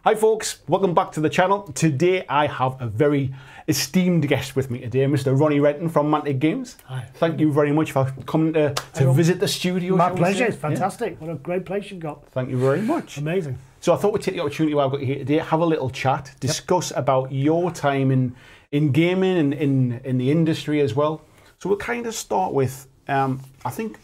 Hi folks, welcome back to the channel. Today I have a very esteemed guest with me today, Mr. Ronnie Renton from Mantic Games. Hi. Thank you very much for coming to visit the studio. My pleasure, it's fantastic. Yeah. What a great place you've got. Thank you very much. Amazing. So I thought we'd take the opportunity while I've got you here today, have a little chat, discuss about your time in gaming and in the industry as well. So we'll kind of start with, I think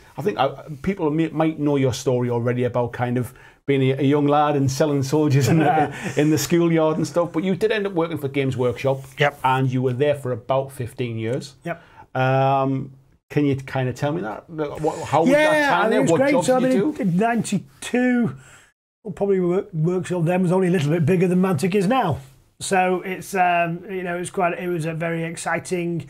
people might know your story already about kind of being a young lad and selling soldiers in the schoolyard and stuff, but you did end up working for Games Workshop. Yep. And you were there for about 15 years. Yep. Can you kind of tell me that? How was that time there? What jobs did you do? In 92, well, probably Workshop then was only a little bit bigger than Mantic is now. So it's, it was a very exciting,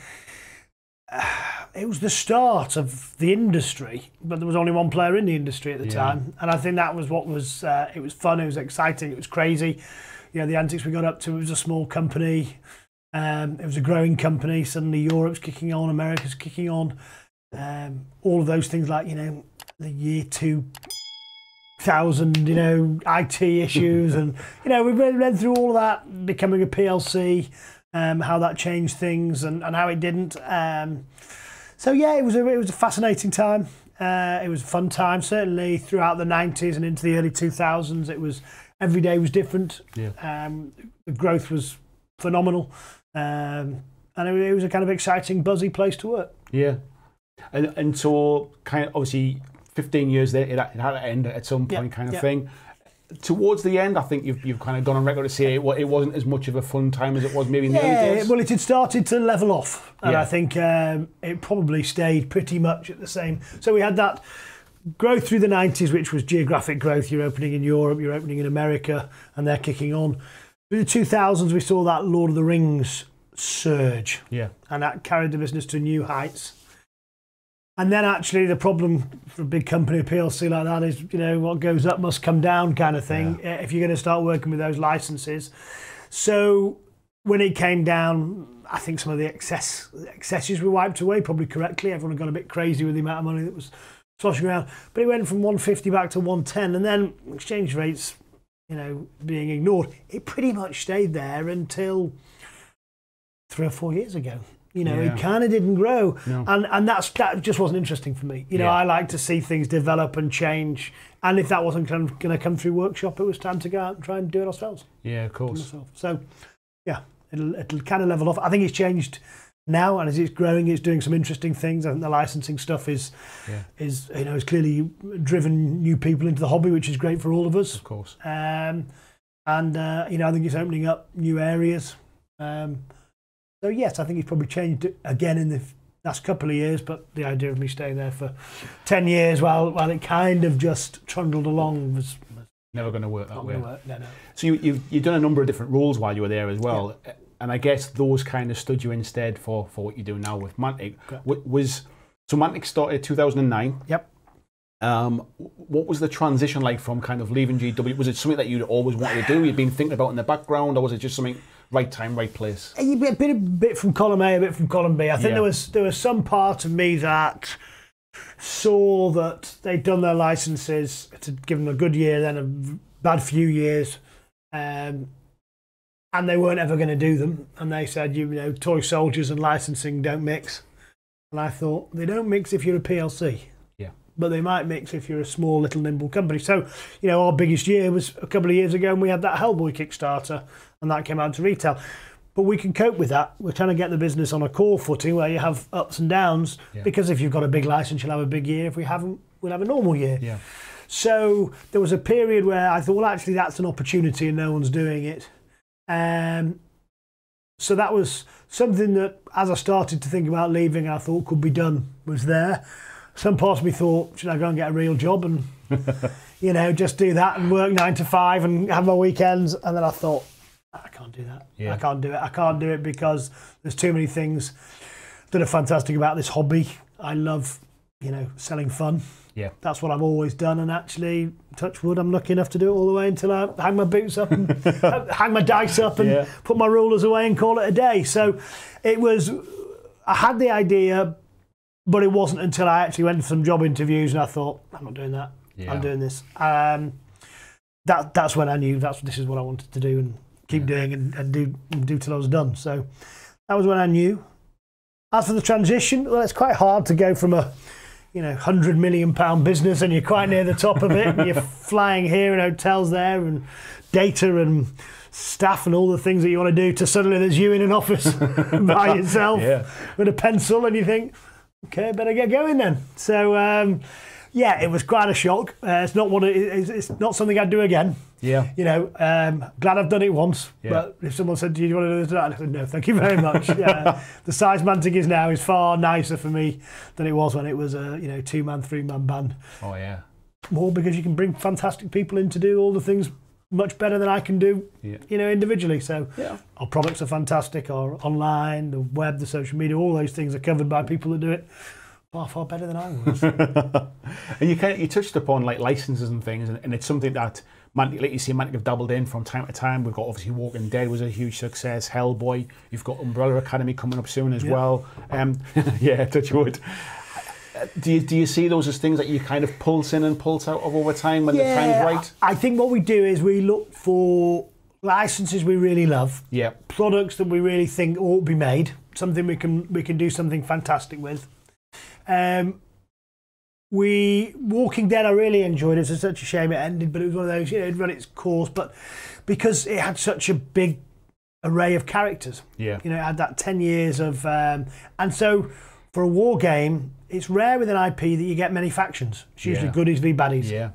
it was the start of the industry, but there was only one player in the industry at the time. And I think that was what was, it was fun, it was exciting, it was crazy. You know, the antics we got up to, it was a small company, it was a growing company, suddenly Europe's kicking on, America's kicking on. All of those things like, you know, the year 2000, you know, IT issues and, you know, we read through all of that, becoming a PLC, how that changed things and how it didn't. So yeah, it was a fascinating time. It was a fun time, certainly throughout the 90s and into the early 2000s. It was, every day was different. Yeah. The growth was phenomenal. And it was a kind of exciting, buzzy place to work. Yeah. And so kind of obviously 15 years there, it had to end at some point kind of thing. Towards the end, I think you've kind of gone on record to say it wasn't as much of a fun time as it was maybe in the early days. Well, it had started to level off, and I think it probably stayed pretty much at the same. So we had that growth through the 90s, which was geographic growth. You're opening in Europe, you're opening in America, and they're kicking on. Through the 2000s, we saw that Lord of the Rings surge, and that carried the business to new heights. And then actually the problem for a big company, a PLC like that, is, you know, what goes up must come down kind of thing, if you're going to start working with those licenses. So when it came down, I think some of the excesses were wiped away, probably correctly. Everyone got a bit crazy with the amount of money that was sloshing around. But it went from 150 back to 110, and then exchange rates, you know, being ignored, it pretty much stayed there until 3 or 4 years ago. You know, it kind of didn't grow, and that just wasn't interesting for me. You know, I like to see things develop and change, and if that wasn't going to come through Workshop, it was time to go out and try and do it ourselves. Yeah, of course. So, yeah, it'll kind of level off. I think it's changed now, and as it's growing, it's doing some interesting things. I think the licensing stuff is clearly driven new people into the hobby, which is great for all of us. Of course. You know, I think it's opening up new areas. So yes, I think it's probably changed again in the last couple of years, but the idea of me staying there for 10 years while it kind of just trundled along was never going to work that way. No. So you've done a number of different roles while you were there as well, and I guess those kind of stood you in stead for what you do now with Mantic. So Mantic started 2009. Yep. What was the transition like from kind of leaving GW? Was it something that you'd always wanted to do? You'd been thinking about in the background, or was it just something right time, right place? A bit from column A, a bit from column B. I think there was some part of me that saw that they'd done their licenses, to give them a good year, then a bad few years, and they weren't ever going to do them. And they said, you know, toy soldiers and licensing don't mix. And I thought, they don't mix if you're a PLC. But they might mix if you're a small, little, nimble company. So, you know, our biggest year was a couple of years ago, and we had that Hellboy Kickstarter, and that came out to retail. But we can cope with that. We're trying to get the business on a core footing where you have ups and downs, because if you've got a big license, you'll have a big year. If we haven't, we'll have a normal year. Yeah. So there was a period where I thought, well, actually, that's an opportunity and no one's doing it. So that was something that, as I started to think about leaving, I thought could be done, was there. Some parts of me thought, should I go and get a real job and, you know, just do that and work 9 to 5 and have my weekends? And then I thought, I can't do that. I can't do it. I can't do it because there's too many things that are fantastic about this hobby. I love, you know, selling fun. Yeah. That's what I've always done. And actually, touch wood, I'm lucky enough to do it all the way until I hang my boots up and hang my dice up and put my rulers away and call it a day. So it was, I had the idea, but it wasn't until I actually went to some job interviews and I thought, I'm not doing that. I'm doing this. that's when I knew this is what I wanted to do and keep doing and do till I was done. So that was when I knew. As for the transition, well, it's quite hard to go from a £100 million business and you're quite near the top of it and you're flying here and hotels there and data and staff and all the things that you want to do to suddenly there's you in an office by yourself with a pencil and you think, okay, I better get going then. So it was quite a shock. It's not it's not something I'd do again. Yeah. Glad I've done it once. Yeah. But if someone said, do you want to do this? I said, no, thank you very much. The size Mantic is now is far nicer for me than it was when it was a 2-man, 3-man band. Oh yeah. More because you can bring fantastic people in to do all the things much better than I can do, individually. So our products are fantastic, our online, the web, the social media, all those things are covered by people that do it far better than I was. And you touched upon like licenses and things, and it's something that Mantic, like you see, Mantic have dabbled in from time to time. We've got obviously Walking Dead was a huge success, Hellboy. You've got Umbrella Academy coming up soon as well. Touch wood. Do you see those as things that you kind of pulse in and pulse out of over time when the time's right? I think what we do is we look for licenses we really love, products that we really think ought to be made, something we can do something fantastic with. Walking Dead I really enjoyed it. It's such a shame it ended, but it was one of those, it'd run its course, but because it had such a big array of characters, it had that 10 years of, and so for a war game, it's rare with an IP that you get many factions. It's usually goodies v baddies.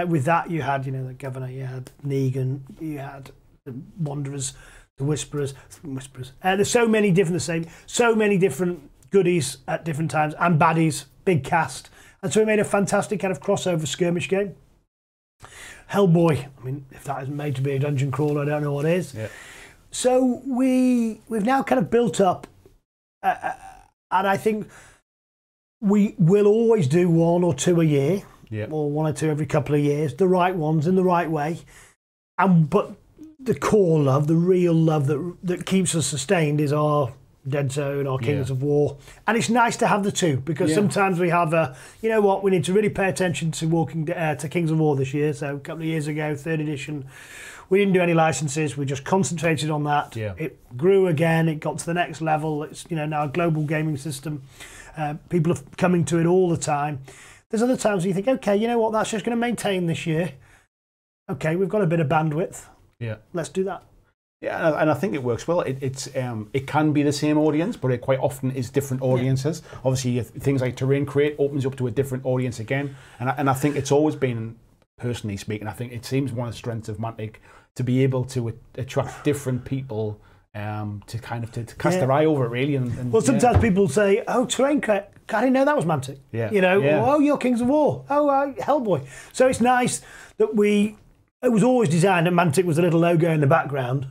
With that, you had, the Governor, you had Negan, you had the Wanderers, the Whisperers. There's so many different goodies at different times and baddies, big cast. And so we made a fantastic kind of crossover skirmish game. Hellboy, I mean, if that isn't made to be a dungeon crawler, I don't know what is. Yeah. So we've now kind of built up, and I think we will always do 1 or 2 a year, or 1 or 2 every couple of years, the right ones in the right way. But the core love, the real love that keeps us sustained is our Dead Zone, our Kings of War. And it's nice to have the two, because sometimes we have we need to really pay attention to Kings of War this year. So a couple of years ago, 3rd edition, we didn't do any licenses, we just concentrated on that. Yeah. It grew again, it got to the next level. It's now a global gaming system. People are coming to it all the time. There's other times where you think, okay, that's just going to maintain this year. Okay, we've got a bit of bandwidth. Yeah. Let's do that. Yeah, and I think it works well. It can be the same audience, but it quite often is different audiences. Yeah. Obviously, things like Terrain Crate opens up to a different audience again. And I think it's always been, personally speaking, I think it seems one of the strengths of Mantic to be able to attract different people to kind of to cast their eye over it, really. Well, sometimes people say, "Oh, Terrain Crate, I didn't know that was Mantic." Yeah. Oh, you're Kings of War. Oh, Hellboy. So it's nice that it was always designed that Mantic was a little logo in the background,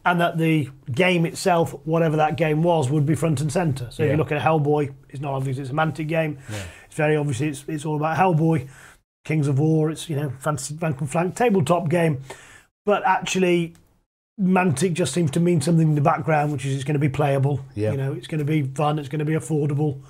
and that the game itself, whatever that game was, would be front and centre. So if you look at Hellboy, it's not obvious it's a Mantic game. Yeah. It's very obvious it's all about Hellboy. Kings of War, it's fantasy rank and flank tabletop game. But actually, Mantic just seems to mean something in the background, which is it's going to be playable. Yeah. It's going to be fun. It's going to be affordable.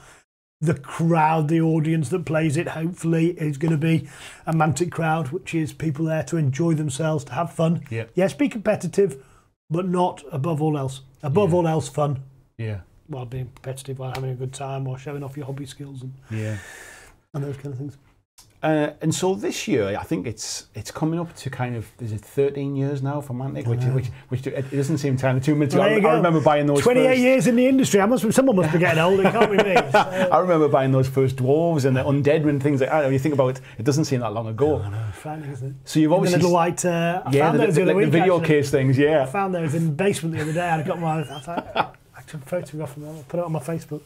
The crowd, the audience that plays it, hopefully, is going to be a Mantic crowd, which is people there to enjoy themselves, to have fun. Yeah. Yes, be competitive, but not above all else. Above all else, fun. Yeah. While being competitive, while having a good time, while showing off your hobby skills and those kind of things. And so this year, I think it's coming up to kind of, is it 13 years now for Mantic, which it doesn't seem time too much. I remember buying those 28 years in the industry. Someone must be getting old. It can't be me. I remember buying those first dwarves and the undead and things like that. When you think about it, it doesn't seem that long ago. I know, it's frightening, isn't it? So you've obviously the little white. I found those the other week, the video case things. Yeah, I found those in the basement the other day. I got my. I took a photograph of them. I'll put it on my Facebook.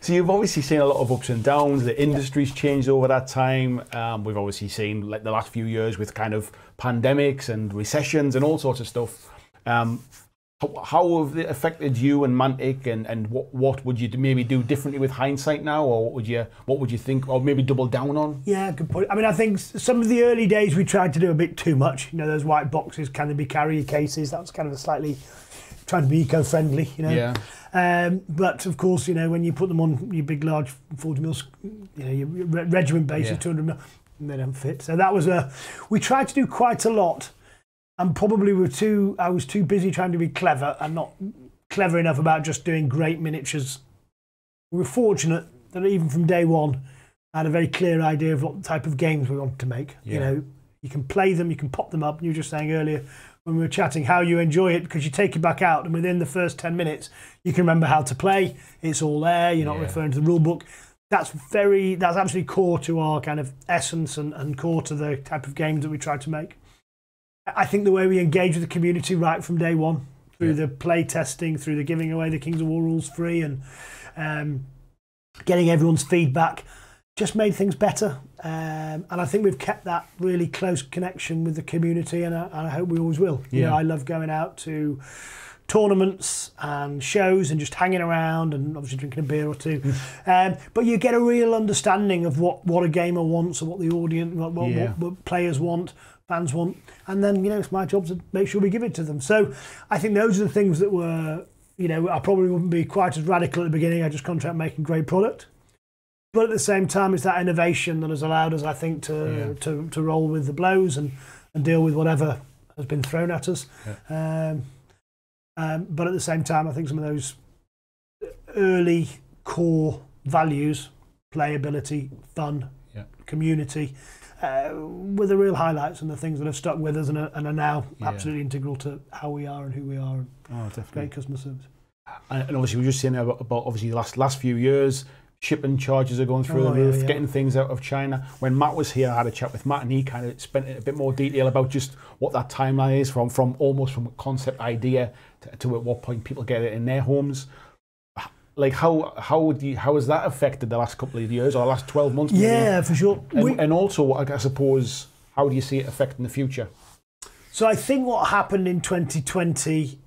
So you've obviously seen a lot of ups and downs. The industry's changed over that time. We've obviously seen like the last few years with kind of pandemics and recessions and all sorts of stuff. How have they affected you and Mantic, and what would you maybe do differently with hindsight now, or what would you think, or maybe double down on? Yeah, good point. I mean, I think some of the early days we tried to do a bit too much. Those white boxes, can they be carrier cases? That was kind of a slightly trying to be eco-friendly, Yeah. But of course, when you put them on your big, large 40 mils, your regiment bases, 200 mil, They don't fit. So that was we tried to do quite a lot, and probably I was too busy trying to be clever and not clever enough about just doing great miniatures. We were fortunate that even from day one, I had a very clear idea of what type of games we wanted to make. Yeah. You know, you can play them, you can pop them up. And you were just saying earlier when we were chatting how you enjoy it, because you take it back out and within the first 10 minutes, you can remember how to play. It's all there. You're not referring to the rule book. That's absolutely core to our kind of essence and core to the type of games that we try to make. I think the way we engage with the community right from day one, through the play testing, through the giving away the Kings of War rules free, and getting everyone's feedback, just made things better. And I think we've kept that really close connection with the community, and I hope we always will. You know, I love going out to tournaments and shows and just hanging around and obviously drinking a beer or two. But you get a real understanding of what a gamer wants, or what the audience, what players want, fans want. And then, you know, it's my job to make sure we give it to them. So I think those are the things that were, you know, I probably wouldn't be quite as radical at the beginning. I just concentrate on making great product. But at the same time, it's that innovation that has allowed us, I think, to roll with the blows and deal with whatever has been thrown at us. But at the same time, I think some of those early core values, playability, fun, community, were the real highlights and the things that have stuck with us and are now absolutely integral to how we are and who we are. And definitely. Great customer service. And obviously, we were just saying about obviously the last few years, shipping charges are going through the roof, getting things out of China. When Matt was here, I had a chat with Matt, and he kind of spent a bit more detail about just what that timeline is from almost from concept idea to at what point people get it in their homes. Like how has that affected the last couple of years or the last 12 months? Maybe? Yeah, for sure. And also, I suppose, how do you see it affecting the future? So I think what happened in 2020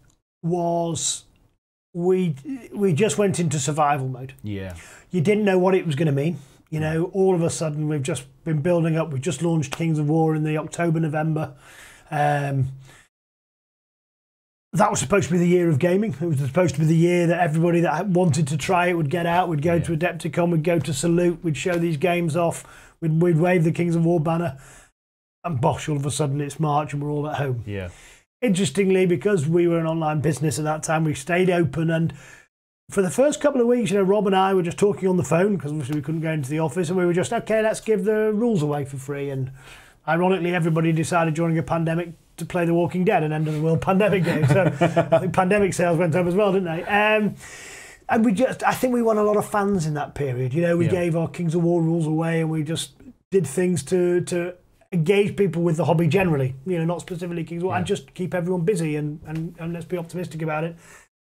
was we just went into survival mode. Yeah. You didn't know what it was going to mean. You know, all of a sudden we've just been building up. We just launched Kings of War in the October, November. That was supposed to be the year of gaming. It was supposed to be the year that everybody that wanted to try it would get out. We'd go to Adepticon, we'd go to Salute, we'd show these games off, we'd wave the Kings of War banner, and bosh, all of a sudden it's March and we're all at home. Yeah. Interestingly, because we were an online business at that time, we stayed open, and for the first couple of weeks, you know, Rob and I were just talking on the phone because obviously we couldn't go into the office, and we were just, okay, let's give the rules away for free. And ironically, everybody decided during a pandemic to play The Walking Dead, an end of the world pandemic game. So I think pandemic sales went up as well, didn't they? And I think we won a lot of fans in that period. You know, we gave our Kings of War rules away, and we just did things to engage people with the hobby generally. You know, not specifically Kings of War, and just keep everyone busy and let's be optimistic about it.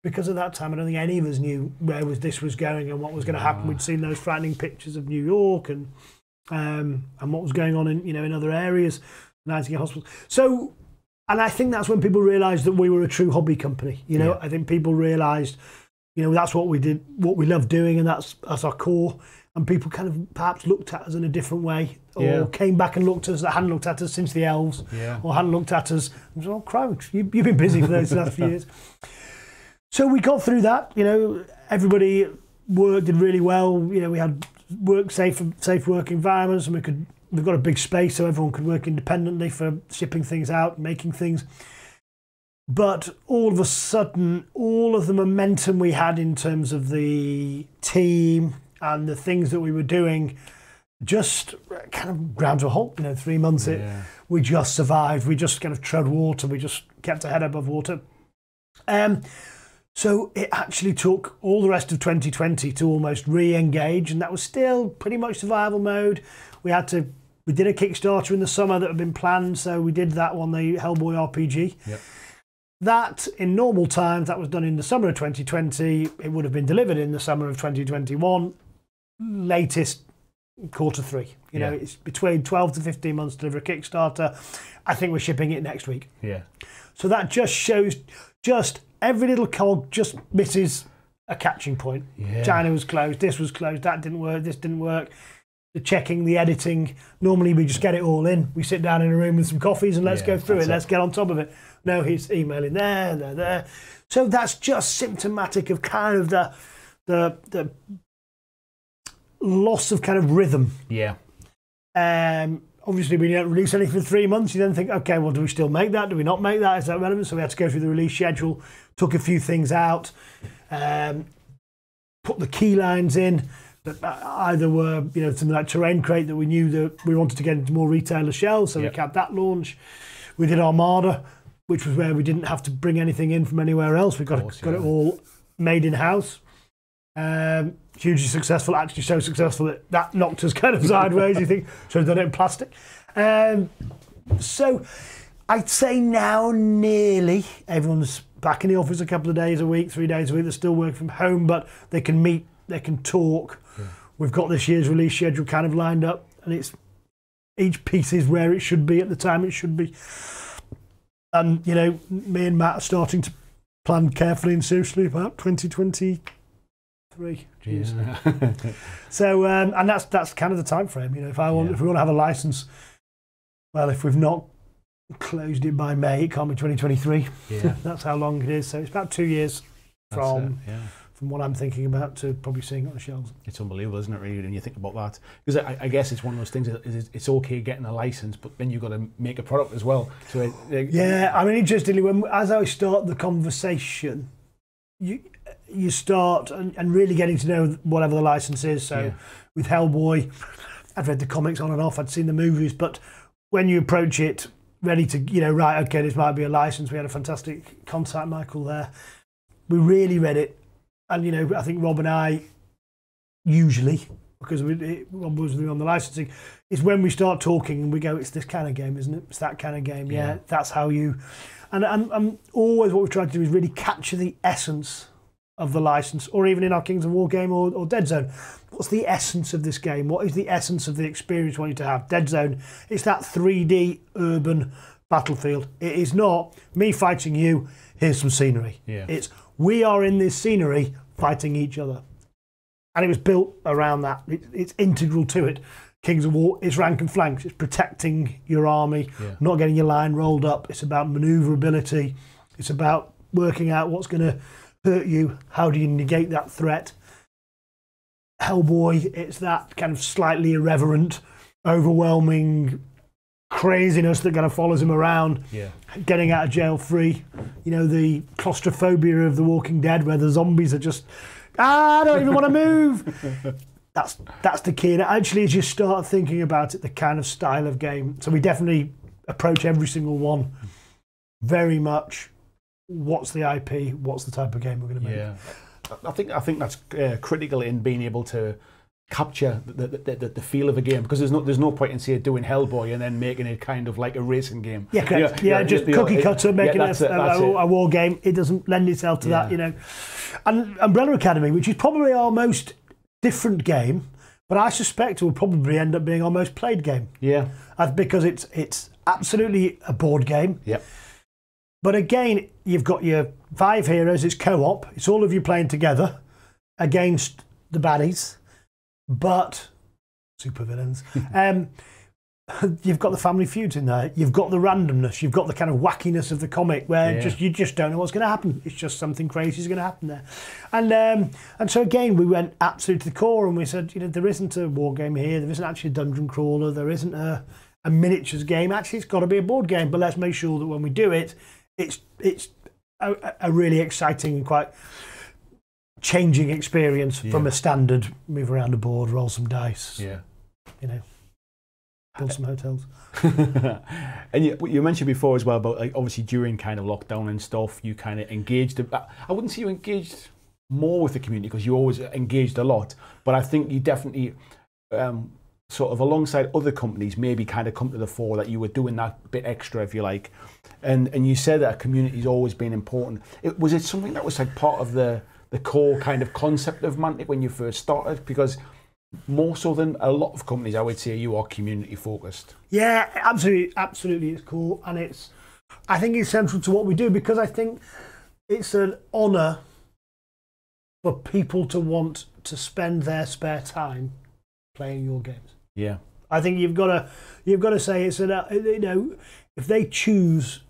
Because at that time, I don't think any of us knew where this was going and what was going to happen. We'd seen those frightening pictures of New York and what was going on in other areas, Nightingale Hospital. So. And I think that's when people realised that we were a true hobby company. You know, I think people realised, you know, that's what we did, what we love doing, and that's our core. And people kind of perhaps looked at us in a different way, or came back and looked at us that hadn't looked at us since the Elves, or hadn't looked at us and said, "Oh, crowd, you've been busy for those last few years." So we got through that. You know, everybody did really well. You know, we had safe work environments, and we've got a big space so everyone could work independently for shipping things out, making things. But all of a sudden, all of the momentum we had in terms of the team and the things that we were doing just kind of ground to a halt. You know, 3 months we just survived. We just kind of trod water. We just kept our head above water. So it actually took all the rest of 2020 to almost re-engage, and that was still pretty much survival mode. We did a Kickstarter in the summer that had been planned, so we did that one, the Hellboy RPG. Yep. That, in normal times, that was done in the summer of 2020. It would have been delivered in the summer of 2021, latest Q3. You know, it's between 12 to 15 months to deliver a Kickstarter. I think we're shipping it next week. Yeah. So that just shows, every little cog just misses a catching point. Yeah. China was closed, this was closed, that didn't work, this didn't work. The checking, the editing, normally we just get it all in. We sit down in a room with some coffees and let's go through it. Let's get on top of it. No, he's emailing there and there. So that's just symptomatic of kind of the loss of kind of rhythm. Yeah. And Obviously, we don't release anything for 3 months. You then think, okay, well, do we still make that? Do we not make that? Is that relevant? So we had to go through the release schedule, took a few things out, put the key lines in that either were, something like Terrain Crate that we knew that we wanted to get into more retailer shelves, so we kept that launch. We did Armada, which was where we didn't have to bring anything in from anywhere else. We got it all made in-house. Hugely successful, actually so successful that knocked us kind of sideways, you think. Should have done it in plastic. So I'd say now nearly everyone's back in the office a couple of days a week, 3 days a week. They're still working from home, but they can meet, they can talk. Yeah. We've got this year's release schedule kind of lined up, and each piece is where it should be at the time it should be. And, me and Matt are starting to plan carefully and seriously about 2023. Yeah. So, and that's kind of the time frame. If we want to have a license, well, if we've not closed it by May, it can't be 2023. Yeah. That's how long it is. So it's about 2 years from what I'm thinking about to probably seeing it on the shelves. It's unbelievable, isn't it, really, when you think about that? Because I guess it's one of those things that it's okay getting a license, but then you've got to make a product as well. So interestingly, as I start the conversation, you start and really getting to know whatever the license is. So with Hellboy, I'd read the comics on and off, I'd seen the movies, but when you approach it ready to, right, okay, this might be a license. We had a fantastic contact, Michael, there. We really read it. And, I think Rob and I usually, because Rob was on the licensing, is when we start talking and we go, it's this kind of game, isn't it? It's that kind of game. Yeah, that's how you... And always what we've tried to do is really capture the essence of the license, or even in our Kings of War game or Dead Zone. What's the essence of this game? What is the essence of the experience we want you to have? Dead Zone, it's that 3D urban battlefield. It is not me fighting you, here's some scenery. Yeah. It's we are in this scenery fighting each other. And it was built around that. It's integral to it. Kings of War, it's rank and flanks. It's protecting your army, not getting your line rolled up. It's about manoeuvrability. It's about working out what's going to hurt you. How do you negate that threat? Hellboy, it's that kind of slightly irreverent, overwhelming craziness that kind of follows him around, getting out of jail free. The claustrophobia of The Walking Dead, where the zombies are just, I don't even want to move. That's the key. And actually, as you start thinking about it, the kind of style of game. So we definitely approach every single one very much. What's the IP? What's the type of game we're going to make? Yeah, I think that's critical in being able to capture the feel of a game, because there's no point in, say, doing Hellboy and then making it kind of like a racing game. Yeah, correct. Just cookie cutter, making a war game. It doesn't lend itself to that, And Umbrella Academy, which is probably our most different game, but I suspect it will probably end up being our most played game. Yeah, because it's absolutely a board game. Yep. But again, you've got your 5 heroes. It's co-op. It's all of you playing together against the baddies, but supervillains. You've got the family feuds in there. You've got the randomness. You've got the kind of wackiness of the comic, where you just don't know what's going to happen. It's just something crazy is going to happen there. And so again, we went absolutely to the core, and we said, there isn't a war game here. There isn't actually a dungeon crawler. There isn't a miniatures game. Actually, it's got to be a board game. But let's make sure that when we do it, it's a really exciting and quite changing experience from a standard move around a board, roll some dice. Yeah. Build some hotels. And you mentioned before as well about, like, obviously during kind of lockdown and stuff, you kind of engaged. I wouldn't say you engaged more with the community, because you always engaged a lot, but I think you definitely sort of alongside other companies maybe kind of come to the fore, that you were doing that bit extra, if you like. And you said that a community's always been important. Was it something that was like part of the core kind of concept of Mantic when you first started? Because more so than a lot of companies, I would say you are community focused. Yeah, absolutely, it's cool, and I think it's central to what we do, because I think it's an honour for people to want to spend their spare time playing your games. Yeah, I think you've got to say it's if they choose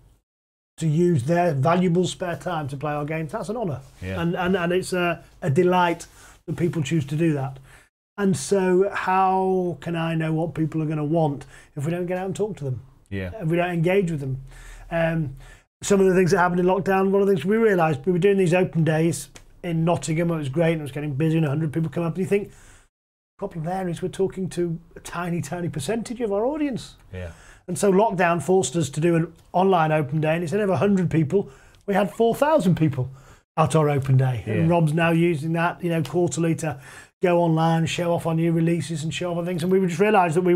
to use their valuable spare time to play our games, that's an honour. Yeah. And it's a delight that people choose to do that. And so how can I know what people are going to want if we don't get out and talk to them? Yeah. If we don't engage with them? Some of the things that happened in lockdown, one of the things we realised, we were doing these open days in Nottingham, it was great, and it was getting busy, and 100 people come up, and you think, the problem there is we're talking to a tiny, tiny percentage of our audience. Yeah. And so lockdown forced us to do an online open day, and instead of 100 people, we had 4,000 people at our open day. Yeah. And Rob's now using that, quarterly to go online, show off our new releases and show off our things. And we just realised that we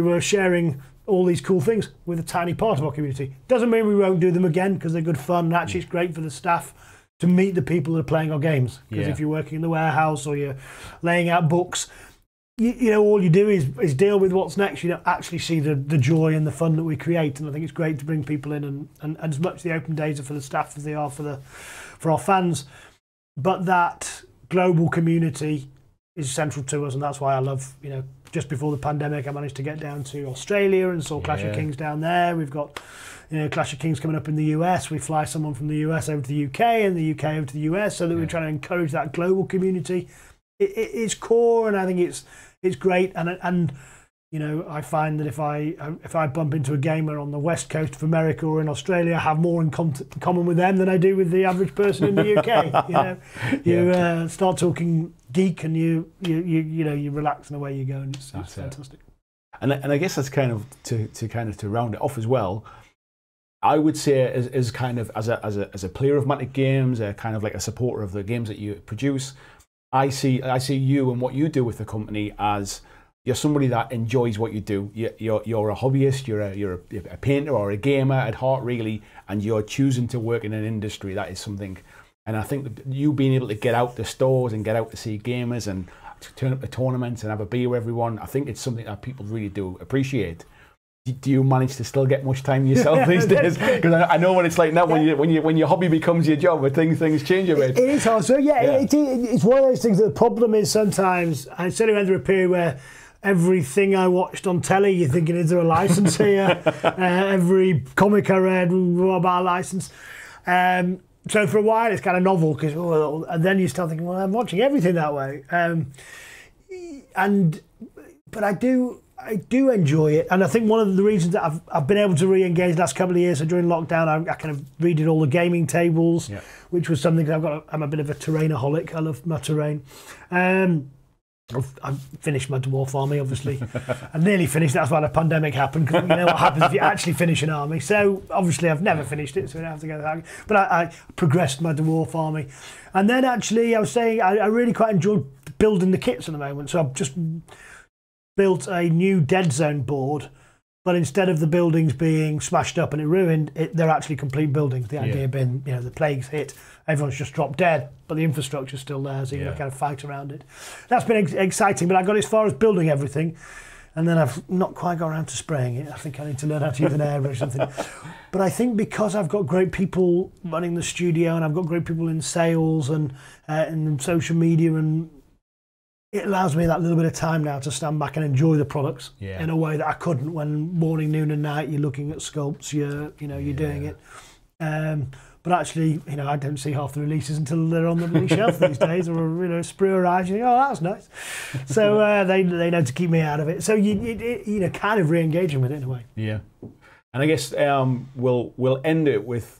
were sharing all these cool things with a tiny part of our community. Doesn't mean we won't do them again, because they're good fun, and actually it's great for the staff to meet the people that are playing our games. Because if you're working in the warehouse or you're laying out books, all you do is deal with what's next. You don't actually see the joy and the fun that we create. And I think it's great to bring people in, and as much the open days are for the staff as they are for our fans. But that global community is central to us, and that's why I love, just before the pandemic, I managed to get down to Australia and saw Clash of Kings down there. We've got, Clash of Kings coming up in the US. We fly someone from the US over to the UK and the UK over to the US, so that we're trying to encourage that global community. It's core, and I think it's great. And I find that if I bump into a gamer on the west coast of America or in Australia, I have more in common with them than I do with the average person in the UK. You start talking geek, and you relax in the way you go, and it's fantastic. And I guess that's kind of to round it off as well. I would say as a player of Mantic games, kind of like a supporter of the games that you produce, I see you and what you do with the company as you're somebody that enjoys what you do. You're a hobbyist, you're a painter or a gamer at heart, really, and you're choosing to work in an industry that is something. And I think that you being able to get out the stores and get out to see gamers and to turn up to tournaments and have a beer with everyone, I think it's something that people really do appreciate. Do you manage to still get much time yourself these days? Because I know what it's like now when your hobby becomes your job, but things change a bit. It is hard. So it's one of those things that the problem is sometimes. I certainly went through a period where everything I watched on telly, you're thinking, is there a license here? Every comic I read, what about a license? So for a while it's kind of novel, and then you start thinking, well, I'm watching everything that way. But I do enjoy it, and I think one of the reasons that I've been able to re-engage the last couple of years, so during lockdown, I kind of redid all the gaming tables, which was something that I'm a bit of a terrainaholic. I love my terrain. I've finished my dwarf army, obviously. I nearly finished. That's why the pandemic happened, because you know what happens if you actually finish an army. So obviously I've never finished it, so we don't have to go that. But I progressed my dwarf army, and then actually I was saying I really quite enjoy building the kits at the moment. So I've just built a new Dead Zone board, but instead of the buildings being smashed up and it ruined, they're actually complete buildings. The idea being, the plague's hit, everyone's just dropped dead, but the infrastructure's still there, so you kind of fight around it. That's been exciting, but I got as far as building everything, and then I've not quite got around to spraying it. I think I need to learn how to use an airbrush or something. But I think because I've got great people running the studio, and I've got great people in sales and in social media, and it allows me that little bit of time now to stand back and enjoy the products in a way that I couldn't when morning, noon and night you're looking at sculpts, you're doing it. But actually, I don't see half the releases until they're on the shelf these days, or sprue arrives, you think, oh, that's nice. So they know to keep me out of it. So you kind of re-engaging with it in a way. Yeah. And I guess we'll end it with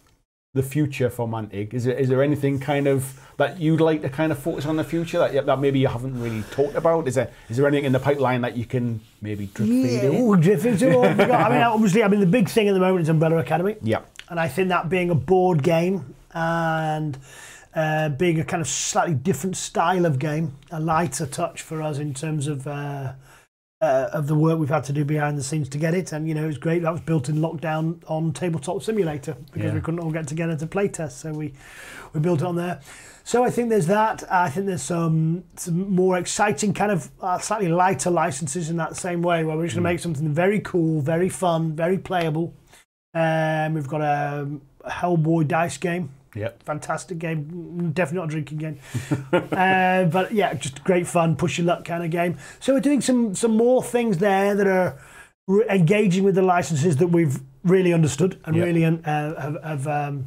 the future for Mantic. Is there anything kind of that you'd like to kind of focus on the future that maybe you haven't really talked about? Is there anything in the pipeline that you can maybe drip feed in? Drip into. Obviously, the big thing at the moment is Umbrella Academy. Yeah. And I think that being a board game and being a kind of slightly different style of game, a lighter touch for us in terms of the work we've had to do behind the scenes to get it. And it was great. That was built in lockdown on Tabletop Simulator, because we couldn't all get together to play test, so we built it on there. So I think there's that. I think there's some more exciting kind of slightly lighter licenses in that same way, where we're just going to make something very cool, very fun, very playable. We've got a Hellboy dice game. Yep. Fantastic game. Definitely not a drinking game. But yeah, just great fun, push your luck kind of game. So we're doing some more things there that are engaging with the licenses that we've really understood and really have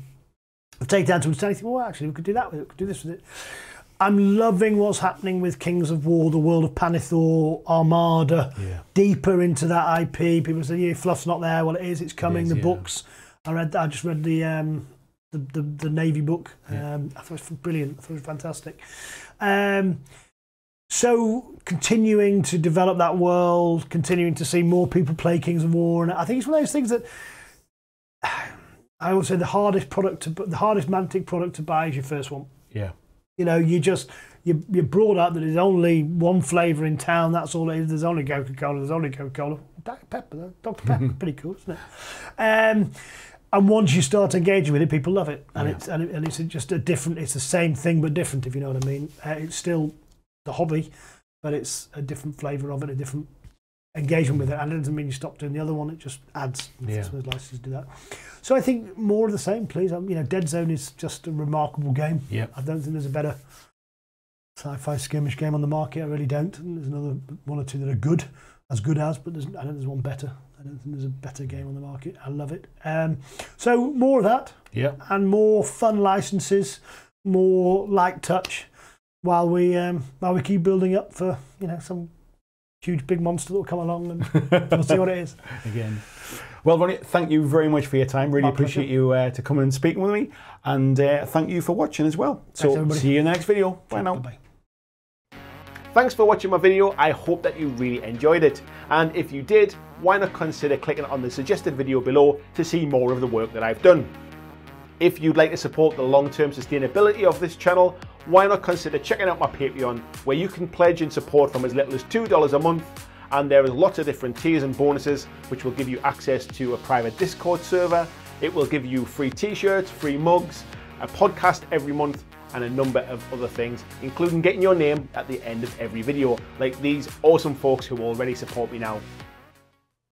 taken down to understand. Well, actually, we could do that with it. We could do this with it. I'm loving what's happening with Kings of War, the world of Panithor, Armada, deeper into that IP. People say, yeah, fluff's not there. Well, it is. It's coming. The books. I just read the Navy book. I thought it was brilliant. I thought it was fantastic. So continuing to develop that world, continuing to see more people play Kings of War, and I think it's one of those things that I would say the hardest Mantic product to buy is your first one. Yeah. You know, you're brought up that there's only one flavour in town. That's all it is. There's only Coca-Cola. There's only Coca-Cola. Dr. Pepper, though. Dr. Pepper, pretty cool, isn't it? And once you start engaging with it, people love it, and it's just a different. It's the same thing but different, if you know what I mean. It's still the hobby, but it's a different flavour of it, a different engagement with it. And it doesn't mean you stop doing the other one. It just adds. Yeah. Some licenses do that. So I think more of the same, please. You know, Dead Zone is just a remarkable game. Yeah. I don't think there's a better sci-fi skirmish game on the market. I really don't. And there's another one or two that are good as, but I don't think there's one better. I don't think there's a better game on the market. I love it. So more of that. Yeah. And more fun licenses, more light touch, while we keep building up for, you know, some huge big monster that will come along, and we'll see what it is. Again. Well, Ronnie, thank you very much for your time. Really appreciate you to come and speaking with me, and thank you for watching as well. So see you in the next video. Bye now. Bye-bye. Thanks for watching my video. I hope that you really enjoyed it. And if you did, why not consider clicking on the suggested video below to see more of the work that I've done. If you'd like to support the long-term sustainability of this channel, why not consider checking out my Patreon, where you can pledge and support from as little as $2 a month, and there is lots of different tiers and bonuses which will give you access to a private Discord server. It will give you free t-shirts, free mugs, a podcast every month, and a number of other things, including getting your name at the end of every video, like these awesome folks who already support me now.